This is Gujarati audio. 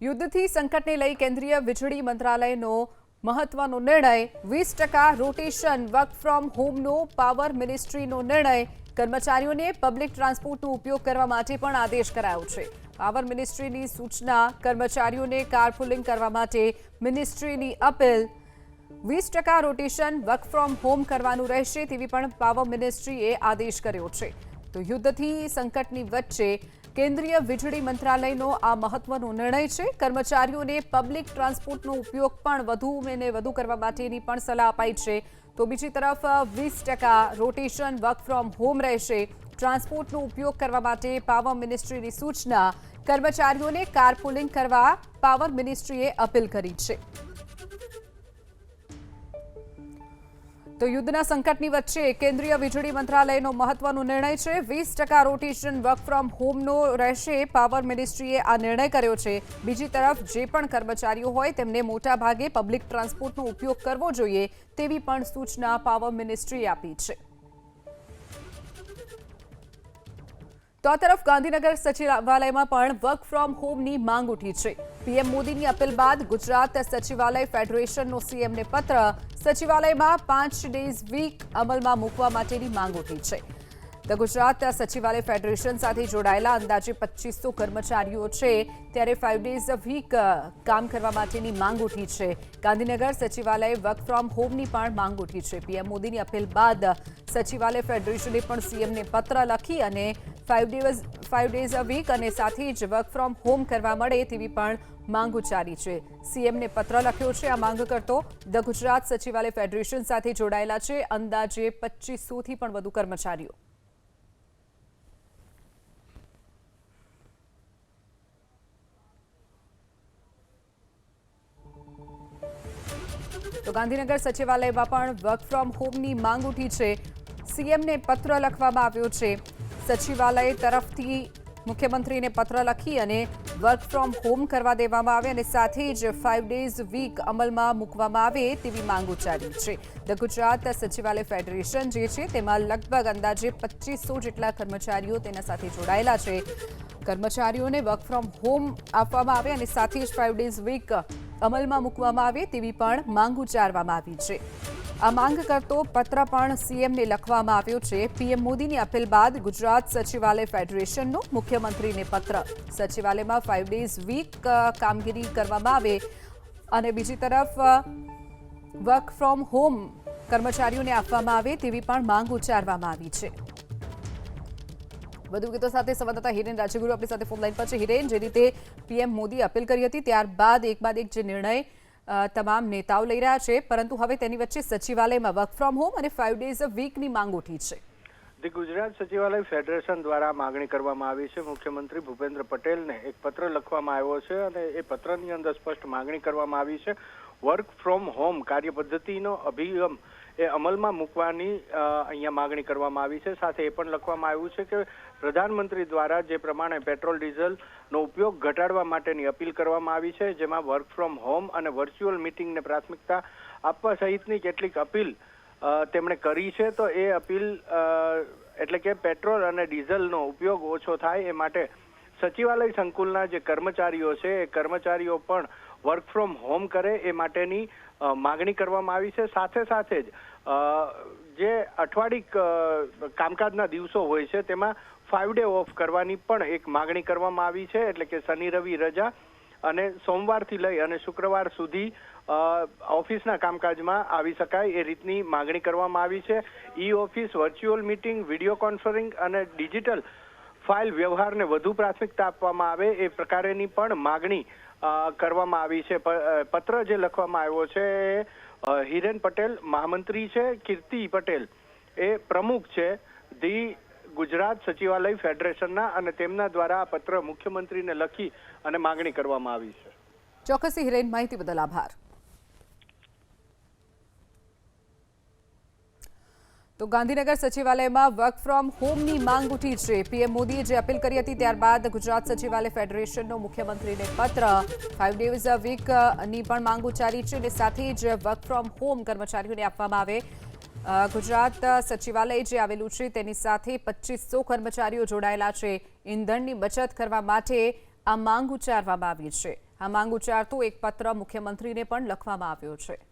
યુદ્ધથી સંકટને લઈ કેન્દ્રીય વીજળી મંત્રાલયનો મહત્વનો નિર્ણય 20% રોટેશન વર્ક ફ્રોમ હોમનો પાવર મિનિસ્ટ્રીનો નિર્ણય કર્મચારીઓને પબ્લિક ટ્રાન્સપોર્ટનો ઉપયોગ કરવા માટે પણ આદેશ કરાયો છે। પાવર મિનિસ્ટ્રીની સૂચના કર્મચારીઓને કારપુલિંગ કરવા માટે મિનિસ્ટ્રીની appeal 20% rotation work from home કરવાનું રહેશે તેવી પણ પાવર મિનિસ્ટ્રીએ આદેશ કર્યો છે। તો યુદ્ધથી સંકટની વચ્ચે કેન્દ્રીય વીજળી મંત્રાલયનો આ મહત્વનો નિર્ણય છે। કર્મચારીઓને પબ્લિક ટ્રાન્સપોર્ટનો ઉપયોગ પણ વધુ કરવા માટેની પણ સલાહ અપાઈ છે। તો બીજી તરફ 20% રોટેશન વર્ક ફ્રોમ હોમ રહેશે। ટ્રાન્સપોર્ટનો ઉપયોગ કરવા માટે પાવર મિનિસ્ટ્રીની સૂચના કર્મચારીઓને કારપુલિંગ કરવા પાવર મિનિસ્ટ્રીએ અપીલ કરી છે। તો યુદ્ધના સંકટની વચ્ચે કેન્દ્રીય વીજળી મંત્રાલયનો મહત્વનો નિર્ણય છે। 20% રોટેશન વર્ક ફ્રોમ હોમનો રહેશે। પાવર મિનિસ્ટ્રીએ આ નિર્ણય કર્યો છે। બીજી તરફ જે પણ કર્મચારીઓ હોય તેમને મોટાભાગે પબ્લિક ટ્રાન્સપોર્ટનો ઉપયોગ કરવો જોઈએ તેવી પણ સૂચના પાવર મિનિસ્ટ્રીએ આપી છે। તો આ તરફ ગાંધીનગર સચિવાલયમાં પણ વર્ક ફ્રોમ હોમની માંગ ઉઠી છે। પીએમ મોદીની અપીલ બાદ ગુજરાત સચિવાલય ફેડરેશનનો સીએમને પત્ર। સચિવાલયમાં 5 ડેઝ વીક અમલમાં મૂકવા માટેની માંગ ઉઠી છે। ધ ગુજરાત સચિવાલય ફેડરેશન સાથે જોડાયેલા અંદાજે 2500 કર્મચારીઓ છે ત્યારે 5 ડેઝ વીક કામ કરવા માટેની માંગ ઉઠી છે। ગાંધીનગર સચિવાલય વર્ક ફ્રોમ હોમની પણ માંગ ઉઠી છે। પીએમ મોદીની અપીલ બાદ સચિવાલય ફેડરેશને પણ સીએમને પત્ર લખી અને 5 ડેઝ અ વીક અને સાથે જ વર્ક ફ્રોમ હોમ કરવા મળે તેવી પણ માંગ ઉચ્ચારી છે। સીએમને પત્ર લખ્યો છે। આ માંગ કરતો ધ ગુજરાત સચિવાલય ફેડરેશન સાથે જોડાયેલા છે અંદાજે 2500થી પણ વધુ કર્મચારીઓ। તો ગાંધીનગર સચિવાલયમાં પણ વર્ક ફ્રોમ હોમની માંગ ઉઠી છે। સીએમને પત્ર લખવામાં આવ્યો છે। સચિવાલય તરફથી મુખ્યમંત્રીને પત્ર લખી અને વર્ક ફ્રોમ હોમ કરવા દેવામાં આવે અને સાથે જ 5 ડેઝ વીક અમલમાં મૂકવામાં આવે તેવી માંગ ઉચ્ચારી છે। ધ ગુજરાત સચિવાલય ફેડરેશન જે છે તેમાં લગભગ અંદાજે 2500 જેટલા કર્મચારીઓ તેના સાથે જોડાયેલા છે। કર્મચારીઓને વર્ક ફ્રોમ હોમ આપવામાં આવે અને સાથે જ 5 ડેઝ વીક અમલમાં મૂકવામાં આવે તેવી પણ માંગ ઉચ્ચારવામાં આવી છે। આ માંગ કરતો પત્ર પણ સીએમને લખવામાં આવ્યો છે। પીએમ મોદીની અપીલ બાદ ગુજરાત સચિવાલય ફેડરેશનનો મુખ્યમંત્રીને પત્ર। સચિવાલયમાં 5 ડેઝ વીક કામગીરી કરવામાં આવે અને બીજી તરફ વર્ક ફ્રોમ હોમ કર્મચારીઓને આપવામાં આવે તેવી પણ માંગ ઉચ્ચારવામાં આવી છે। વધુ વિગતો સાથે સંવાદદાતા હિરેન રાજ્યગુરુ આપણી સાથે ફોન લાઈન પર છે। હિરેન, જે રીતે પીએમ મોદીએ અપીલ કરી હતી ત્યારબાદ એક બાદ એક જે નિર્ણય તમામ નેતાઓ લઈ રહ્યા છે, પરંતુ હવે તેની વચ્ચે સચિવાલયમાં વર્ક ફ્રોમ હોમ અને 5 ડેઝ વીકની માંગ ઉઠી છે। ધી ગુજરાત સચિવાલય ફેડરેશન દ્વારા માગણી કરવામાં આવી છે। મુખ્યમંત્રી ભૂપેન્દ્ર પટેલને એક પત્ર લખવામાં આવ્યો છે અને એ પત્રની અંદર સ્પષ્ટ માગણી કરવામાં આવી છે વર્ક ફ્રોમ હોમ કાર્યપદ્ધતિનો અભિગમ એ અમલમાં મૂકવાની અહીંયા માગણી કરવામાં આવી છે। સાથે એ પણ લખવામાં આવ્યું છે કે પ્રધાનમંત્રી દ્વારા જે પ્રમાણે પેટ્રોલ ડીઝલનો ઉપયોગ ઘટાડવા માટેની અપીલ કરવામાં આવી છે, જેમાં વર્ક ફ્રોમ હોમ અને વર્ચ્યુઅલ મીટિંગને પ્રાથમિકતા આપવા સહિતની કેટલીક અપીલ તેમણે કરી છે। તો એ અપીલ એટલે કે પેટ્રોલ અને ડીઝલનો ઉપયોગ ઓછો થાય એ માટે સચિવાલય સંકુલના જે કર્મચારીઓ છે એ કર્મચારીઓ પણ વર્ક ફ્રોમ હોમ કરે એ માટેની માગણી કરવામાં આવી છે। સાથે સાથે જ જે અઠવાડિક કામકાજના દિવસો હોય છે તેમાં 5 ડે ઓફ કરવાની પણ એક માગણી કરવામાં આવી છે। એટલે કે શનિ રવિ રજા અને સોમવારથી લઈ અને શુક્રવાર સુધી ઓફિસના કામકાજમાં આવી શકાય એ રીતની માગણી કરવામાં આવી છે। E office, virtual meeting, video conferencing અને ડિજિટલ ફાઇલ વ્યવહારને વધુ પ્રાથમિકતા આપવામાં આવે એ પ્રકારેની પણ માગણી કરવામાં આવી છે। પત્ર જે લખવામાં આવ્યો છે હિરેન પટેલ મહામંત્રી છે, કીર્તિ પટેલ એ પ્રમુખ છે ધી ગુજરાત સચિવાલય ફેડરેશનના, અને તેમના દ્વારા આ પત્ર મુખ્યમંત્રીને લખી અને માગણી કરવામાં આવી છે। ચોક્કસ હિરેન, માહિતી બદલ આભાર। તો ગાંધીનગર સચિવાલયમાં વર્ક ફ્રોમ હોમની માંગ ઉઠી છે। પીએમ મોદીએ જે અપીલ કરી હતી ત્યારબાદ ગુજરાત સચિવાલય ફેડરેશનનો મુખ્યમંત્રીને પત્ર 5 ડેઝ અ વીકની પણ માંગ ઉચ્ચારી છે અને સાથે જ વર્ક ફ્રોમ હોમ કર્મચારીઓને આપવામાં આવે। ગુજરાત સચિવાલય જે આવેલું છે તેની સાથે 2500 કર્મચારીઓ જોડાયેલા છે। ઈંધણની બચત કરવા માટે આ માંગ ઉચ્ચારવામાં આવી છે। આ માંગ ઉચ્ચારતો એક પત્ર મુખ્યમંત્રીને પણ લખવામાં આવ્યો છે.